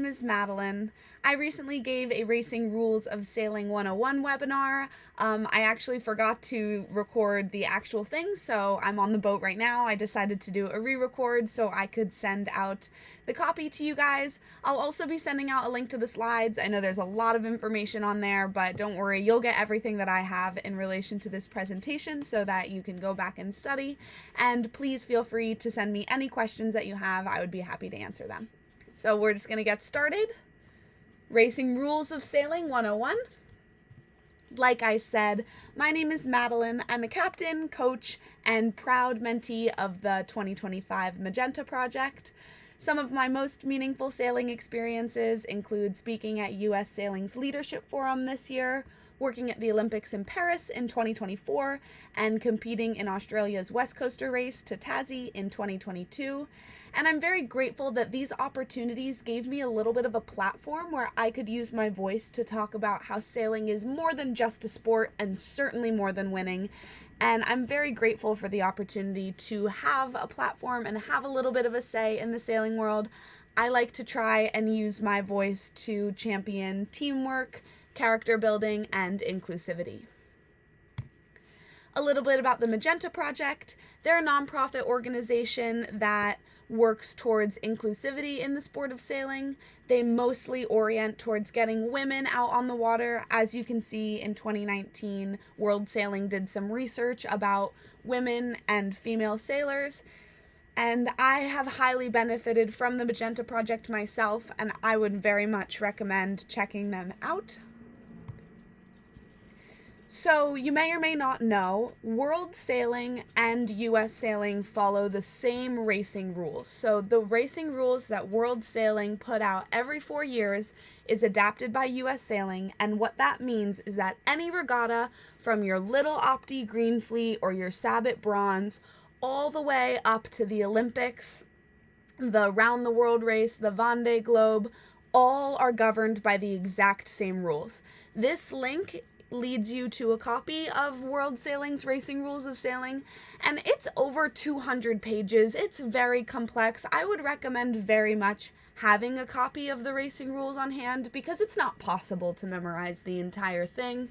is Madeline. I recently gave a Racing Rules of Sailing 101 webinar. I actually forgot to record the actual thing, so I'm on the boat right now. I decided to do a re-record so I could send out the copy to you guys. I'll also be sending out a link to the slides. I know there's a lot of information on there, but don't worry, you'll get everything that I have in relation to this presentation so that you can go back and study. And please feel free to send me any questions that you have. I would be happy to answer them. So we're just going to get started. Racing Rules of Sailing 101. Like I said, my name is Madeline. I'm a captain, coach, and proud mentee of the 2025 Magenta Project. Some of my most meaningful sailing experiences include speaking at U.S. Sailing's Leadership Forum this year, working at the Olympics in Paris in 2024, and competing in Australia's West Coaster race to Tassie in 2022. And I'm very grateful that these opportunities gave me a little bit of a platform where I could use my voice to talk about how sailing is more than just a sport and certainly more than winning. And I'm very grateful for the opportunity to have a platform and have a little bit of a say in the sailing world. I like to try and use my voice to champion teamwork, character building, and inclusivity. A little bit about the Magenta Project. They're a nonprofit organization that works towards inclusivity in the sport of sailing. They mostly orient towards getting women out on the water. As you can see, in 2019, World Sailing did some research about women and female sailors, and I have highly benefited from the Magenta Project myself, and I would very much recommend checking them out. So you may or may not know, World Sailing and U.S. Sailing follow the same racing rules. So the racing rules that World Sailing put out every 4 years is adapted by U.S. Sailing, and what that means is that any regatta from your Little Opti Green Fleet or your Sabot Bronze all the way up to the Olympics, the Round the World race, the Vendée Globe, all are governed by the exact same rules. This link leads you to a copy of World Sailing's Racing Rules of Sailing, and it's over 200 pages. It's very complex. I would recommend very much having a copy of the Racing Rules on hand because it's not possible to memorize the entire thing.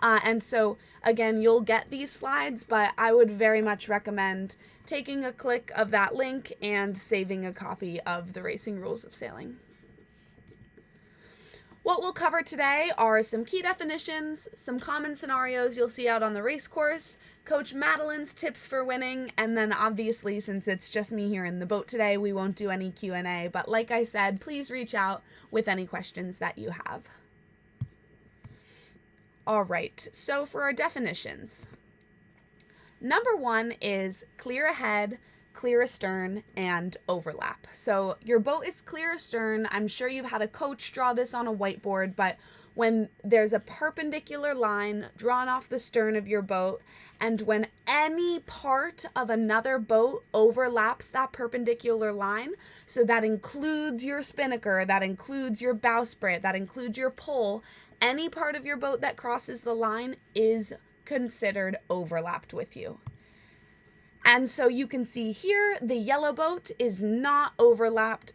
And so, again, you'll get these slides, but I would very much recommend taking a click of that link and saving a copy of the Racing Rules of Sailing. What we'll cover today are some key definitions, some common scenarios you'll see out on the race course, Coach Madeline's tips for winning, and then obviously, since it's just me here in the boat today, we won't do any Q&A, but like I said, please reach out with any questions that you have. All right, so for our definitions. Number 1 is clear ahead, clear astern, and overlap. So your boat is clear astern. I'm sure you've had a coach draw this on a whiteboard, but when there's a perpendicular line drawn off the stern of your boat, and when any part of another boat overlaps that perpendicular line, so that includes your spinnaker, that includes your bowsprit, that includes your pole, any part of your boat that crosses the line is considered overlapped with you. And so you can see here, the yellow boat is not overlapped.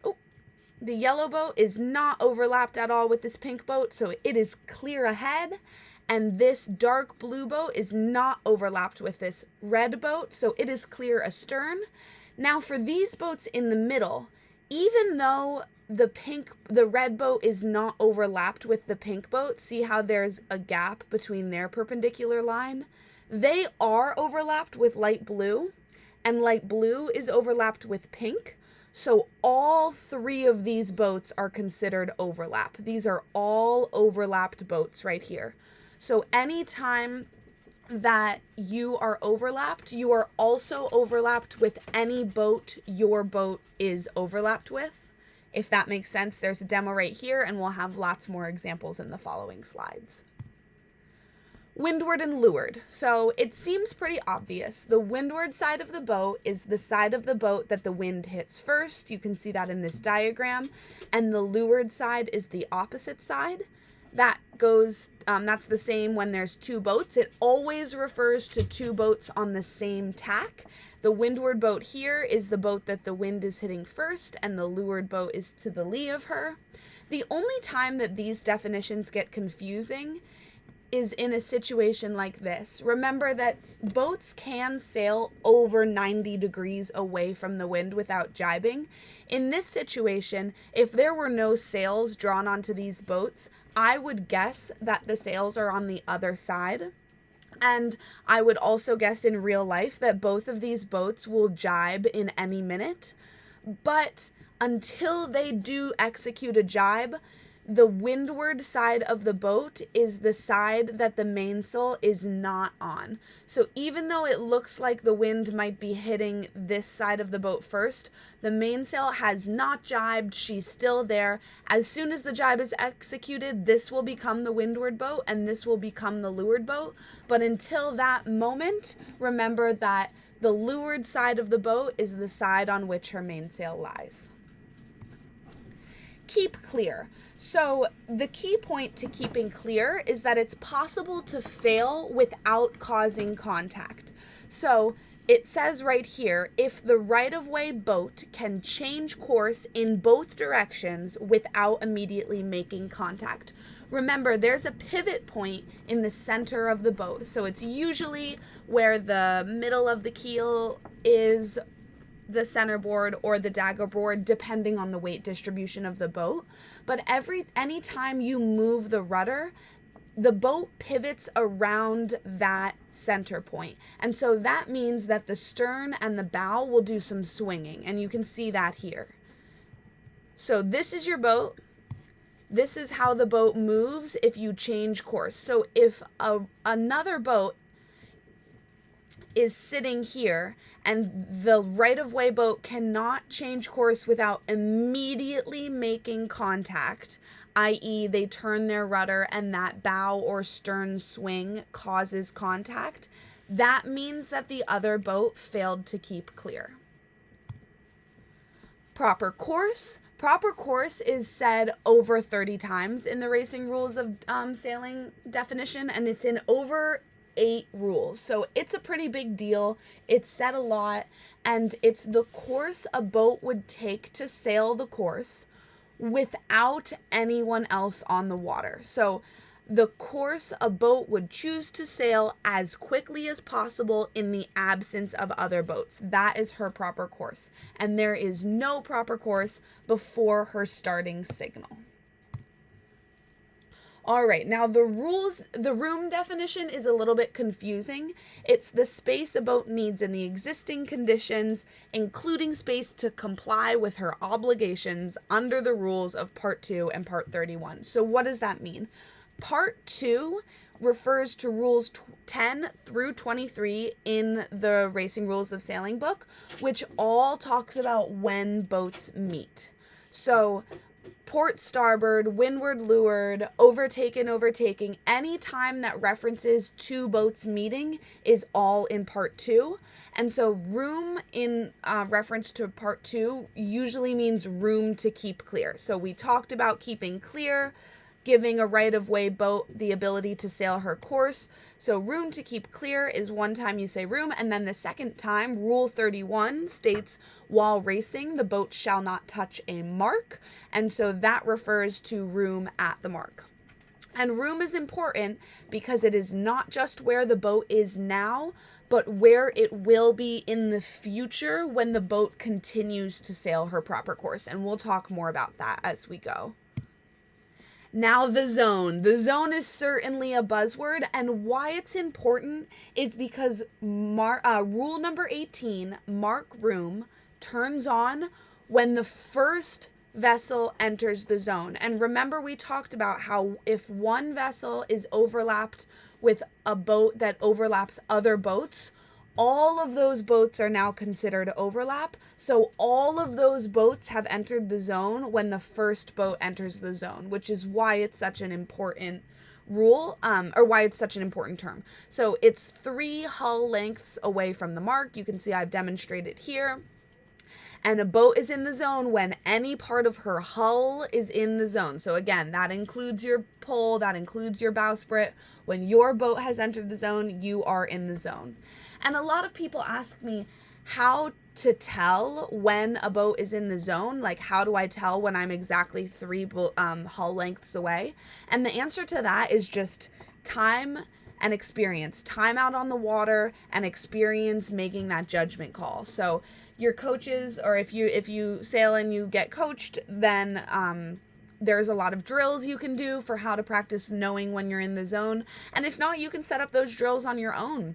The yellow boat is not overlapped at all with this pink boat, so it is clear ahead. And this dark blue boat is not overlapped with this red boat, so it is clear astern. Now for these boats in the middle, even though the red boat is not overlapped with the pink boat, see how there's a gap between their perpendicular line? They are overlapped with light blue, and light blue is overlapped with pink. So all 3 of these boats are considered overlap. These are all overlapped boats right here. So anytime that you are overlapped, you are also overlapped with any boat your boat is overlapped with. If that makes sense, there's a demo right here, and we'll have lots more examples in the following slides. Windward and leeward. So it seems pretty obvious. The windward side of the boat is the side of the boat that the wind hits first. You can see that in this diagram. And the leeward side is the opposite side. That's the same when there's 2 boats. It always refers to 2 boats on the same tack. The windward boat here is the boat that the wind is hitting first, and the leeward boat is to the lee of her. The only time that these definitions get confusing is in a situation like this. Remember that boats can sail over 90 degrees away from the wind without jibing. In this situation, if there were no sails drawn onto these boats, I would guess that the sails are on the other side. And I would also guess in real life that both of these boats will jibe in any minute. But until they do execute a jibe, the windward side of the boat is the side that the mainsail is not on. So even though it looks like the wind might be hitting this side of the boat first, the mainsail has not jibed. She's still there. As soon as the jibe is executed, this will become the windward boat and this will become the leeward boat. But until that moment, remember that the leeward side of the boat is the side on which her mainsail lies. Keep clear. So the key point to keeping clear is that it's possible to fail without causing contact. So it says right here, if the right-of-way boat can change course in both directions without immediately making contact. Remember, there's a pivot point in the center of the boat. So it's usually where the middle of the keel is, the centerboard or the daggerboard, depending on the weight distribution of the boat. But anytime you move the rudder, the boat pivots around that center point. And so that means that the stern and the bow will do some swinging, and you can see that here. So this is your boat. This is how the boat moves if you change course. So if another boat is sitting here and the right-of-way boat cannot change course without immediately making contact, i.e. they turn their rudder and that bow or stern swing causes contact, that means that the other boat failed to keep clear. Proper course. Proper course is said over 30 times in the racing rules of sailing definition, and it's in over 8 rules. So it's a pretty big deal. It's said a lot, and it's the course a boat would take to sail the course without anyone else on the water. So the course a boat would choose to sail as quickly as possible in the absence of other boats. That is her proper course. And there is no proper course before her starting signal. All right, now the room definition is a little bit confusing. It's the space a boat needs in the existing conditions, including space to comply with her obligations under the rules of Part 2 and Part 31. So what does that mean? Part 2 refers to rules 10 through 23 in the Racing Rules of Sailing book, which all talks about when boats meet. So port, starboard, windward, leeward, overtaking, any time that references two boats meeting is all in Part 2. And so room in reference to Part 2 usually means room to keep clear. So we talked about keeping clear, giving a right-of-way boat the ability to sail her course. So room to keep clear is one time you say room, and then the second time, Rule 31 states, while racing, the boat shall not touch a mark, and so that refers to room at the mark. And room is important because it is not just where the boat is now, but where it will be in the future when the boat continues to sail her proper course, and we'll talk more about that as we go. Now the zone. The zone is certainly a buzzword, and why it's important is because rule number 18, mark room, turns on when the first vessel enters the zone. And remember, we talked about how if one vessel is overlapped with a boat that overlaps other boats, all of those boats are now considered overlap. So all of those boats have entered the zone when the first boat enters the zone, which is why it's such an important rule, or why it's such an important term. So it's 3 hull lengths away from the mark. You can see I've demonstrated here. And a boat is in the zone when any part of her hull is in the zone. So again, that includes your pole, that includes your bowsprit. When your boat has entered the zone, you are in the zone. And a lot of people ask me, how to tell when a boat is in the zone? Like, how do I tell when I'm exactly 3 hull lengths away? And the answer to that is just time and experience. Time out on the water and experience making that judgment call. So your coaches, or if you sail and you get coached, then there's a lot of drills you can do for how to practice knowing when you're in the zone. And if not, you can set up those drills on your own.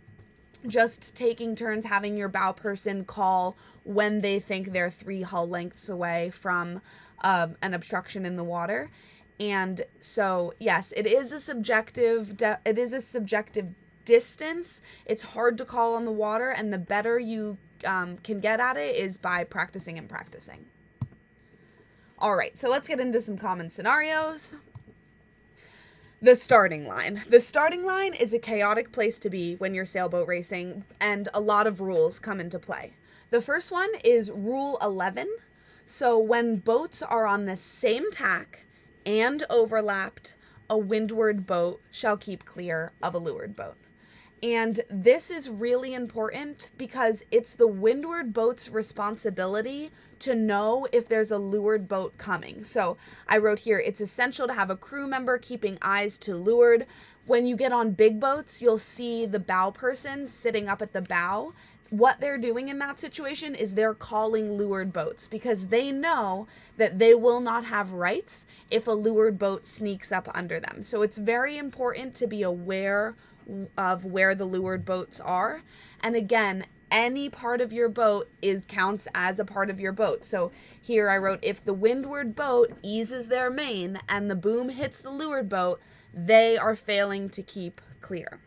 Just taking turns having your bow person call when they think they're 3 hull lengths away from an obstruction in the water. And so, yes, it is a subjective distance. It's hard to call on the water, and the better you can get at it is by practicing and practicing. All right, so let's get into some common scenarios. The starting line. The starting line is a chaotic place to be when you're sailboat racing, and a lot of rules come into play. The first one is Rule 11. So when boats are on the same tack and overlapped, a windward boat shall keep clear of a leeward boat. And this is really important because it's the windward boat's responsibility to know if there's a leeward boat coming. So I wrote here, it's essential to have a crew member keeping eyes to leeward. When you get on big boats, you'll see the bow person sitting up at the bow. What they're doing in that situation is they're calling leeward boats because they know that they will not have rights if a leeward boat sneaks up under them. So it's very important to be aware of where the leeward boats are. And again, any part of your boat counts as a part of your boat. So here I wrote, if the windward boat eases their main and the boom hits the leeward boat, they are failing to keep clear.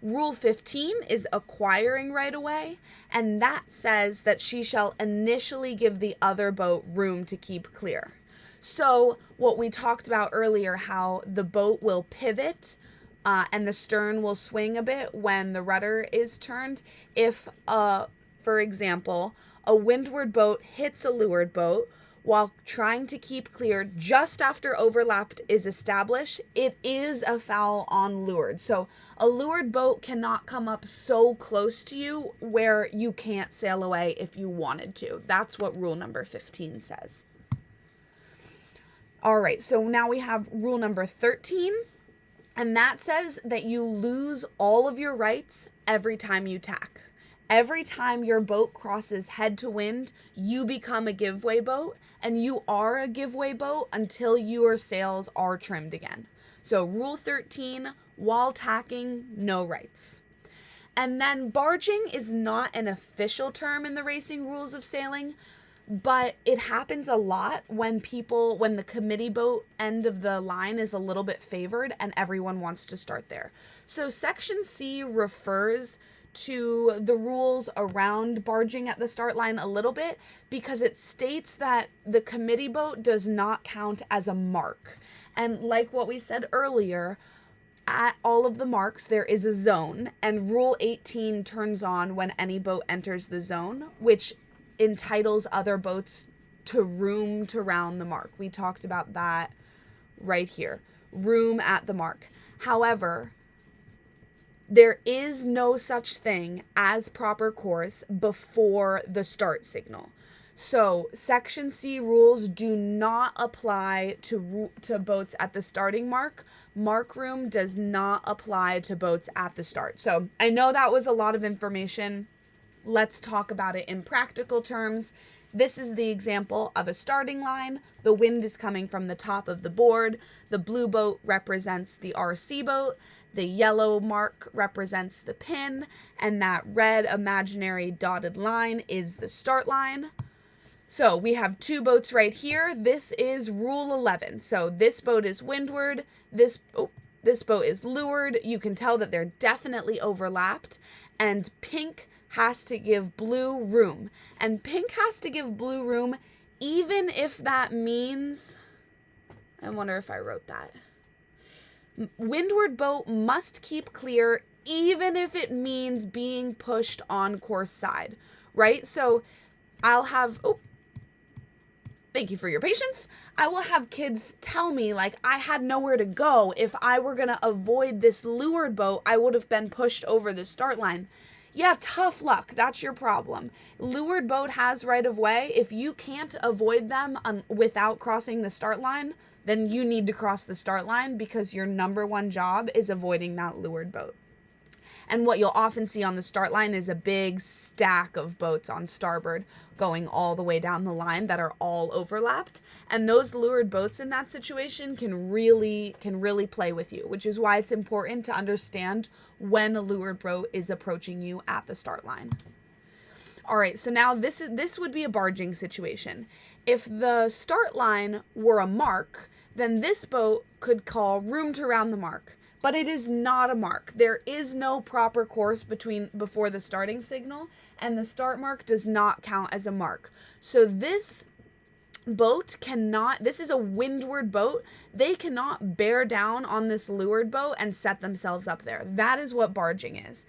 Rule 15 is acquiring right away, and that says that she shall initially give the other boat room to keep clear. So what we talked about earlier, how the boat will pivot and the stern will swing a bit when the rudder is turned. If, for example, a windward boat hits a leeward boat while trying to keep clear just after overlap is established, it is a foul on leeward. So a leeward boat cannot come up so close to you where you can't sail away if you wanted to. That's what rule number 15 says. All right, so now we have rule number 13. And that says that you lose all of your rights every time you tack. Every time your boat crosses head to wind, you become a giveaway boat, and you are a giveaway boat until your sails are trimmed again. So Rule 13, while tacking, no rights. And then barging is not an official term in the racing rules of sailing, but it happens a lot when the committee boat end of the line is a little bit favored and everyone wants to start there. So Section C refers to the rules around barging at the start line a little bit because it states that the committee boat does not count as a mark. And like what we said earlier, at all of the marks, there is a zone, and Rule 18 turns on when any boat enters the zone, which entitles other boats to room to round the mark. We talked about that right here. Room at the mark. However, there is no such thing as proper course before the start signal. So Section C rules do not apply to boats at the starting mark. Mark room does not apply to boats at the start. So I know that was a lot of information. Let's talk about it in practical terms. This is the example of a starting line. The wind is coming from the top of the board. The blue boat represents the RC boat. The yellow mark represents the pin. And that red imaginary dotted line is the start line. So we have 2 boats right here. This is Rule 11. So this boat is windward. This boat is leeward. You can tell that they're definitely overlapped. And pink has to give blue room. And pink has to give blue room even if that means, I wonder if I wrote that. Windward boat must keep clear even if it means being pushed on course side, right? So I'll have, thank you for your patience. I will have kids tell me, like, I had nowhere to go. If I were going to avoid this leeward boat, I would have been pushed over the start line. Yeah, tough luck. That's your problem. Leeward boat has right of way. If you can't avoid them without crossing the start line, then you need to cross the start line because your number one job is avoiding that leeward boat. And what you'll often see on the start line is a big stack of boats on starboard going all the way down the line that are all overlapped. And those leeward boats in that situation can really play with you, which is why it's important to understand when a leeward boat is approaching you at the start line. All right, so now this would be a barging situation. If the start line were a mark, then this boat could call room to round the mark. But it is not a mark. There is no proper course before the starting signal, and the start mark does not count as a mark. So this boat cannot, this is a windward boat, they cannot bear down on this leeward boat and set themselves up there. That is what barging is.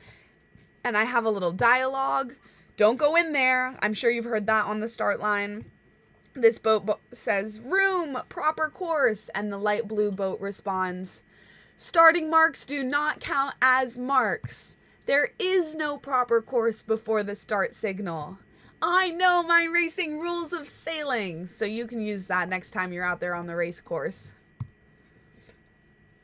And I have a little dialogue. Don't go in there. I'm sure you've heard that on the start line. This boat says, room, proper course, and the light blue boat responds, starting marks do not count as marks. There is no proper course before the start signal. I know my racing rules of sailing, so you can use that next time you're out there on the race course.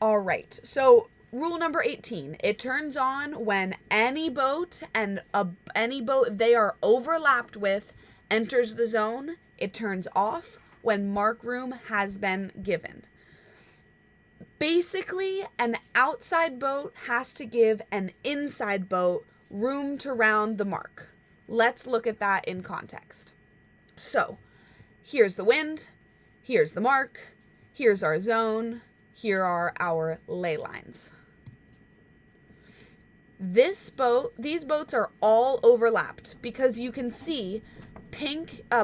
All right, so rule number 18, it turns on when any boat and any boat they are overlapped with enters the zone. It turns off when mark room has been given. Basically, an outside boat has to give an inside boat room to round the mark. Let's look at that in context. So, here's the wind, here's the mark, here's our zone, here are our ley lines. These boats are all overlapped because you can see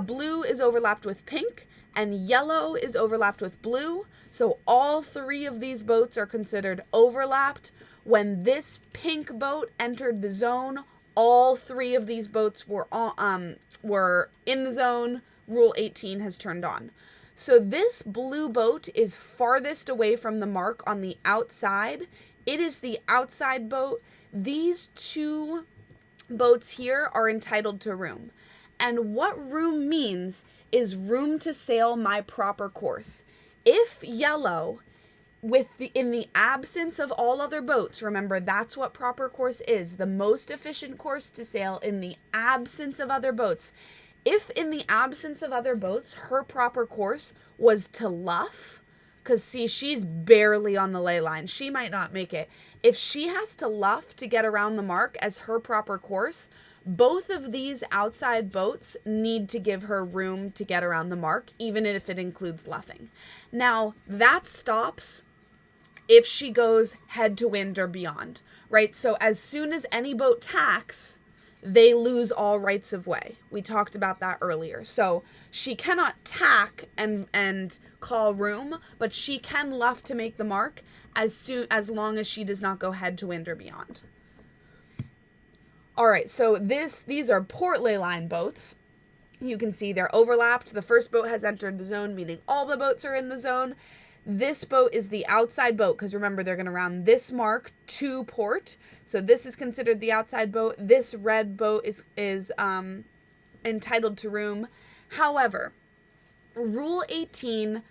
blue is overlapped with pink and yellow is overlapped with blue. So all three of these boats are considered overlapped. When this pink boat entered the zone, all three of these boats were in the zone. Rule 18 has turned on. So this blue boat is farthest away from the mark on the outside. It is the outside boat. These two boats here are entitled to room. And what room means is room to sail my proper course. If yellow, in the absence of all other boats, remember that's what proper course is, the most efficient course to sail in the absence of other boats. If in the absence of other boats, her proper course was to luff, because see, she's barely on the ley line. She might not make it. If she has to luff to get around the mark as her proper course, both of these outside boats need to give her room to get around the mark, even if it includes luffing. Now, that stops if she goes head to wind or beyond, right? So as soon as any boat tacks, they lose all rights of way. We talked about that earlier. So she cannot tack and call room, but she can luff to make the mark as long as she does not go head to wind or beyond. All right, so these are port ley line boats. You can see they're overlapped. The first boat has entered the zone, meaning all the boats are in the zone. This boat is the outside boat, because remember, they're going to round this mark to port. So this is considered the outside boat. This red boat is entitled to room. However, Rule 18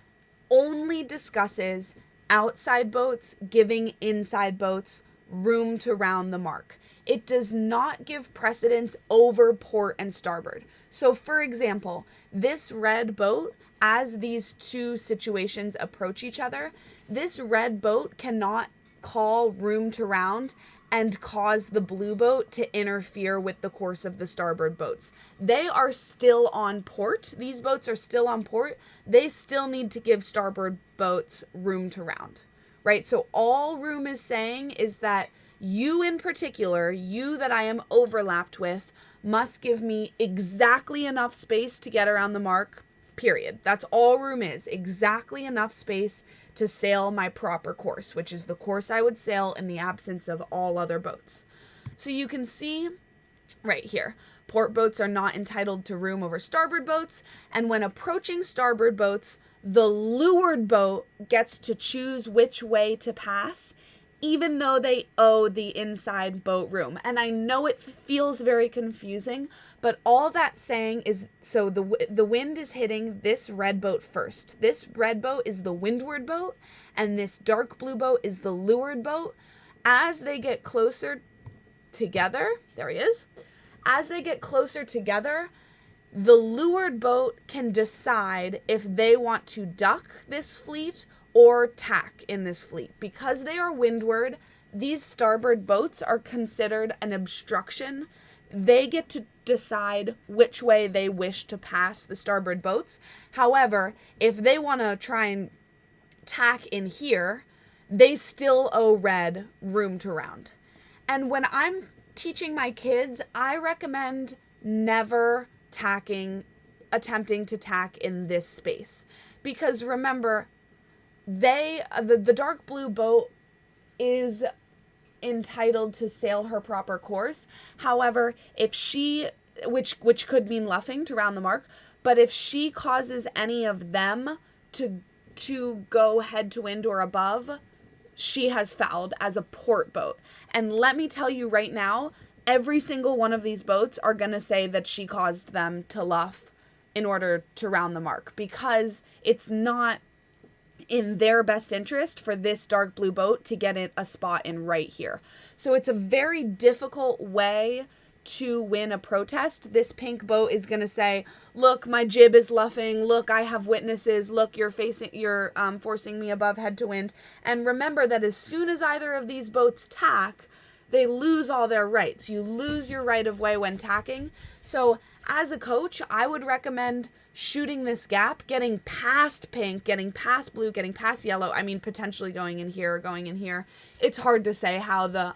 only discusses outside boats giving inside boats room to round the mark. It does not give precedence over port and starboard. So for example, this red boat, as these two situations approach each other, this red boat cannot call room to round and cause the blue boat to interfere with the course of the starboard boats. They are still on port. These boats are still on port. They still need to give starboard boats room to round, right? So all room is saying is that you in particular, you that I am overlapped with, must give me exactly enough space to get around the mark, period. That's all room is, exactly enough space to sail my proper course, which is the course I would sail in the absence of all other boats. So you can see right here, port boats are not entitled to room over starboard boats, and when approaching starboard boats, the leeward boat gets to choose which way to pass. even though they owe the inside boat room. And I know it feels very confusing, but all that's saying is, so the wind is hitting this red boat first. This red boat is the windward boat, and this dark blue boat is the leeward boat. As they get closer together, there he is. As they get closer together, the leeward boat can decide if they want to duck this fleet or tack in this fleet. Because they are windward, these starboard boats are considered an obstruction. They get to decide which way they wish to pass the starboard boats. However, if they want to try and tack in here, they still owe red room to round. And when I'm teaching my kids, I recommend never attempting to tack in this space. Because remember, the dark blue boat is entitled to sail her proper course. However, if she, which could mean luffing to round the mark, but if she causes any of them to go head to wind or above, she has fouled as a port boat. And let me tell you right now, every single one of these boats are going to say that she caused them to luff in order to round the mark, because it's not in their best interest for this dark blue boat to get in a spot in right here. So it's a very difficult way to win a protest. This pink boat is going to say, look, my jib is luffing. Look, I have witnesses. Look, you're forcing me above head to wind. And remember that as soon as either of these boats tack, they lose all their rights. You lose your right of way when tacking. So as a coach, I would recommend shooting this gap, getting past pink, getting past blue, getting past yellow. I mean, potentially going in here or going in here. It's hard to say how the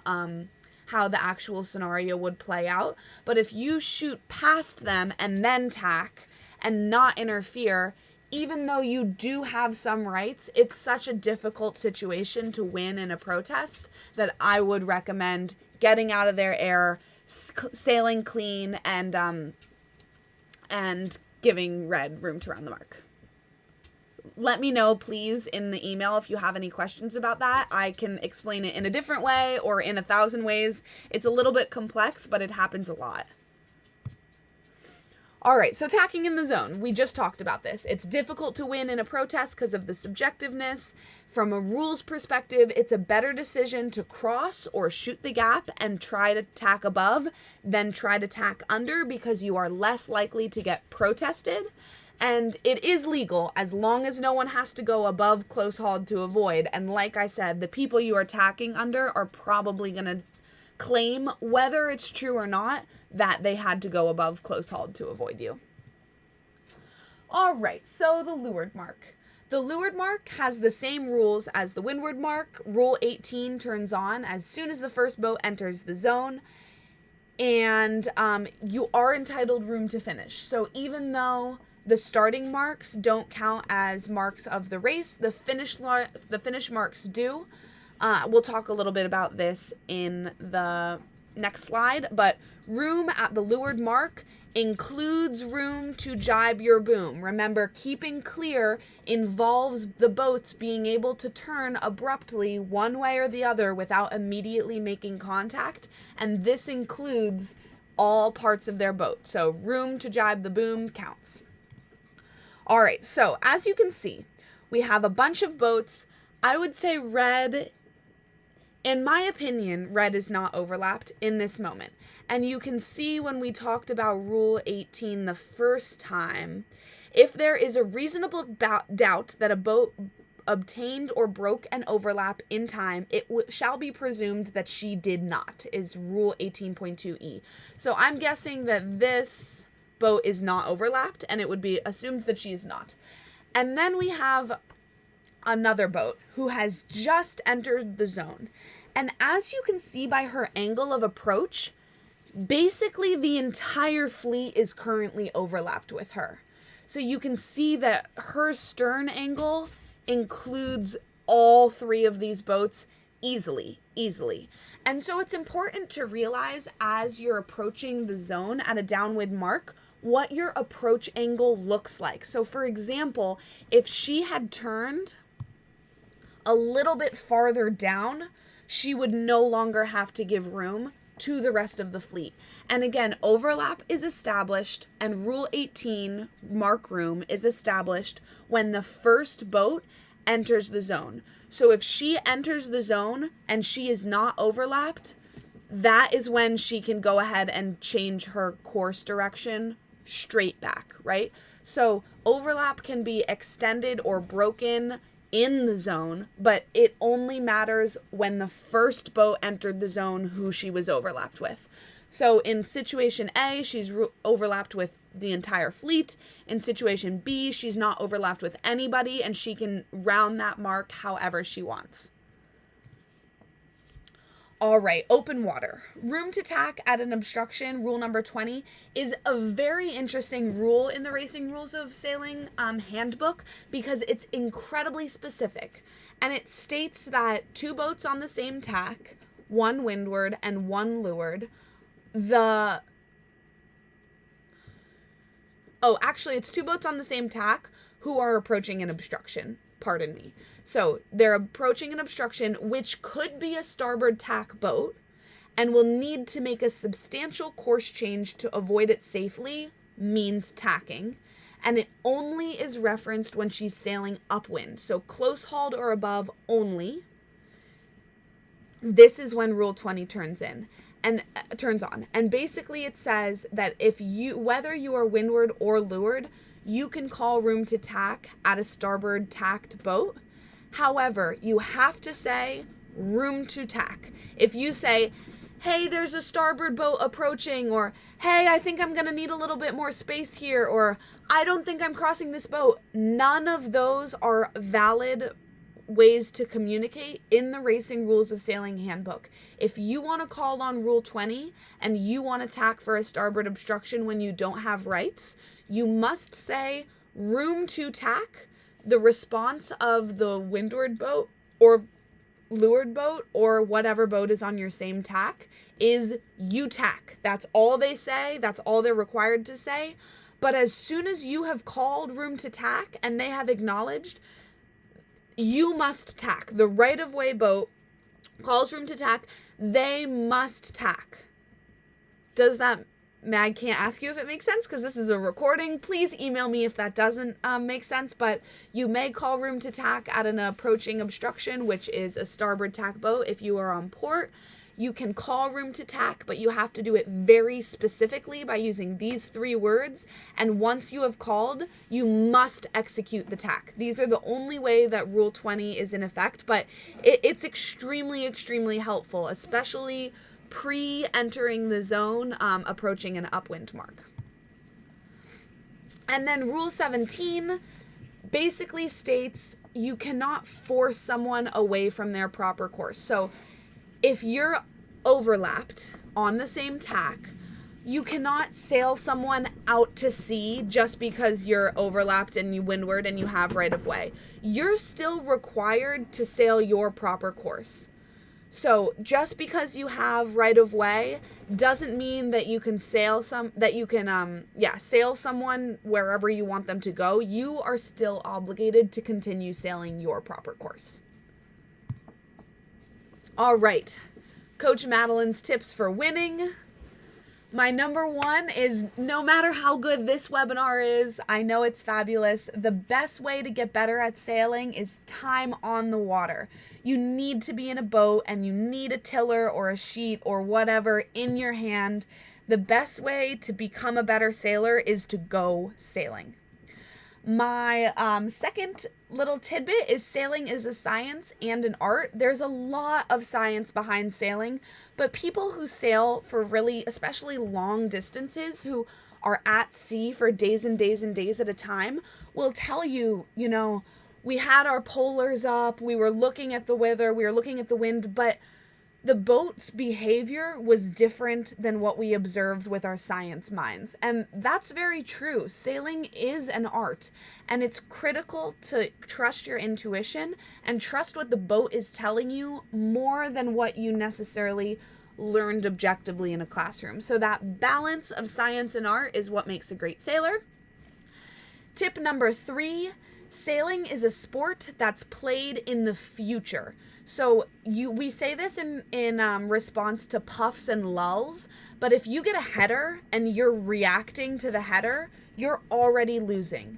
actual scenario would play out. But if you shoot past them and then tack and not interfere, even though you do have some rights, it's such a difficult situation to win in a protest that I would recommend getting out of their air, sailing clean, and giving red room to round the mark. Let me know, please, in the email if you have any questions about that. I can explain it in a different way or in 1,000 ways. It's a little bit complex, but it happens a lot. All right, so tacking in the zone. We just talked about this. It's difficult to win in a protest because of the subjectiveness. From a rules perspective, it's a better decision to cross or shoot the gap and try to tack above than try to tack under, because you are less likely to get protested. And it is legal as long as no one has to go above close hauled to avoid. And like I said, the people you are tacking under are probably going to claim, whether it's true or not, that they had to go above close hauled to avoid you. All right, so the leeward mark. The leeward mark has the same rules as the windward mark. Rule 18 turns on as soon as the first boat enters the zone, and you are entitled room to finish. So even though the starting marks don't count as marks of the race, the finish marks do. We'll talk a little bit about this in the next slide, but room at the leeward mark includes room to jibe your boom. Remember, keeping clear involves the boats being able to turn abruptly one way or the other without immediately making contact, and this includes all parts of their boat. So room to jibe the boom counts. All right, so as you can see, we have a bunch of boats. I would say red, in my opinion, red is not overlapped in this moment. And you can see when we talked about Rule 18 the first time, if there is a reasonable doubt that a boat obtained or broke an overlap in time, it shall be presumed that she did not, is Rule 18.2e. So I'm guessing that this boat is not overlapped, and it would be assumed that she is not. And then we have another boat who has just entered the zone. And as you can see by her angle of approach, basically the entire fleet is currently overlapped with her. So you can see that her stern angle includes all three of these boats easily. And so it's important to realize as you're approaching the zone at a downwind mark, what your approach angle looks like. So for example, if she had turned a little bit farther down she would no longer have to give room to the rest of the fleet. And again, overlap is established, and Rule 18, mark room, is established when the first boat enters the zone. So if she enters the zone and she is not overlapped, that is when she can go ahead and change her course direction straight back, right? So overlap can be extended or broken in the zone, but it only matters when the first boat entered the zone who she was overlapped with. So in situation A, she's overlapped with the entire fleet. In situation B, she's not overlapped with anybody, and she can round that mark however she wants. All right, open water. Room to tack at an obstruction, rule number 20, is a very interesting rule in the Racing Rules of Sailing handbook because it's incredibly specific. And it states that 2 boats on the same tack, 1 windward and 1 leeward, it's 2 boats on the same tack who are approaching an obstruction. Pardon me. So they're approaching an obstruction, which could be a starboard tack boat, and will need to make a substantial course change to avoid it safely, means tacking. And it only is referenced when she's sailing upwind. So close hauled or above only. This is when Rule 20 turns on. And basically it says that whether you are windward or leeward, you can call room to tack at a starboard tacked boat. However, you have to say room to tack. If you say, hey, there's a starboard boat approaching, or hey, I think I'm going to need a little bit more space here, or I don't think I'm crossing this boat, none of those are valid ways to communicate in the Racing Rules of Sailing handbook. If you want to call on Rule 20 and you want to tack for a starboard obstruction when you don't have rights, you must say room to tack. The response of the windward boat or leeward boat or whatever boat is on your same tack is you tack. That's all they say. That's all they're required to say. But as soon as you have called room to tack and they have acknowledged, you must tack. The right-of-way boat calls room to tack. They must tack. Does that Mag can't ask you if it makes sense because this is a recording. Please email me if that doesn't make sense, but you may call room to tack at an approaching obstruction, which is a starboard tack boat. If you are on port, you can call room to tack, but you have to do it very specifically by using these 3 words. And once you have called, you must execute the tack. These are the only way that Rule 20 is in effect, but it's extremely, extremely helpful, especially pre-entering the zone, approaching an upwind mark. And then Rule 17 basically states you cannot force someone away from their proper course. So if you're overlapped on the same tack, you cannot sail someone out to sea just because you're overlapped and you windward and you have right of way. You're still required to sail your proper course. So just because you have right of way doesn't mean that you can sail someone wherever you want them to go. You are still obligated to continue sailing your proper course. All right, Coach Madeline's tips for winning. My number 1 is, no matter how good this webinar is, I know it's fabulous, the best way to get better at sailing is time on the water. You need to be in a boat and you need a tiller or a sheet or whatever in your hand. The best way to become a better sailor is to go sailing. My second little tidbit is sailing is a science and an art. There's a lot of science behind sailing, but people who sail for really, especially long distances, who are at sea for days and days and days at a time, will tell you, we had our polars up, we were looking at the weather, we were looking at the wind, but the boat's behavior was different than what we observed with our science minds. And that's very true. Sailing is an art, and it's critical to trust your intuition and trust what the boat is telling you more than what you necessarily learned objectively in a classroom. So that balance of science and art is what makes a great sailor. Tip number 3, Sailing is a sport that's played in the future. So we say this in response to puffs and lulls, but if you get a header and you're reacting to the header, you're already losing.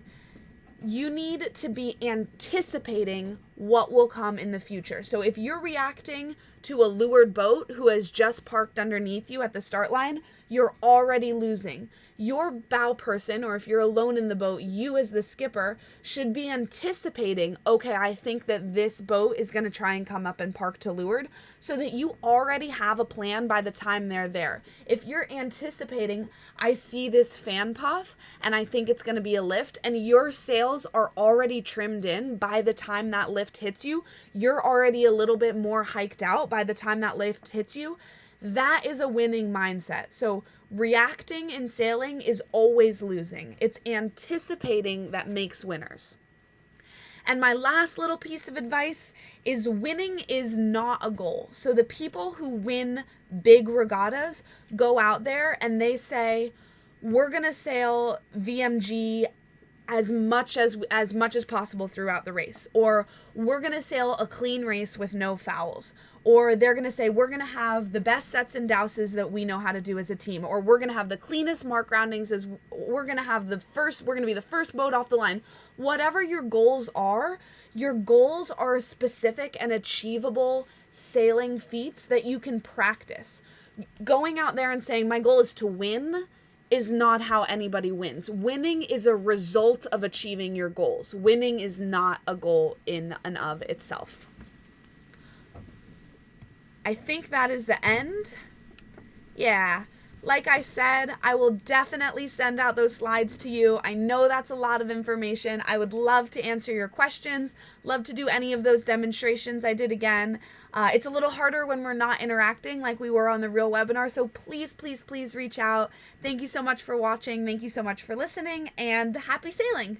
You need to be anticipating what will come in the future. So if you're reacting to a leeward boat who has just parked underneath you at the start line, you're already losing. Your bow person, or if you're alone in the boat, you as the skipper should be anticipating, okay, I think that this boat is going to try and come up and park to leeward, so that you already have a plan by the time they're there. If you're anticipating, I see this fan puff and I think it's going to be a lift, and your sails are already trimmed in by the time that lift hits you, you're already a little bit more hiked out by the time that lift hits you, that is a winning mindset. So reacting in sailing is always losing. It's anticipating that makes winners. And my last little piece of advice is winning is not a goal. So the people who win big regattas go out there and they say, we're going to sail VMG as much as possible throughout the race, or we're going to sail a clean race with no fouls, or they're going to say we're going to have the best sets and douses that we know how to do as a team, or we're going to have the cleanest mark roundings, as we're going to be the first boat off the line. Whatever your goals are specific and achievable sailing feats that you can practice. Going out there and saying my goal is to win is not how anybody wins. Winning is a result of achieving your goals. Winning is not a goal in and of itself. I think that is the end. Yeah. Like I said, I will definitely send out those slides to you. I know that's a lot of information. I would love to answer your questions, love to do any of those demonstrations I did again. It's a little harder when we're not interacting like we were on the real webinar, so please, please, please reach out. Thank you so much for watching. Thank you so much for listening, and happy sailing.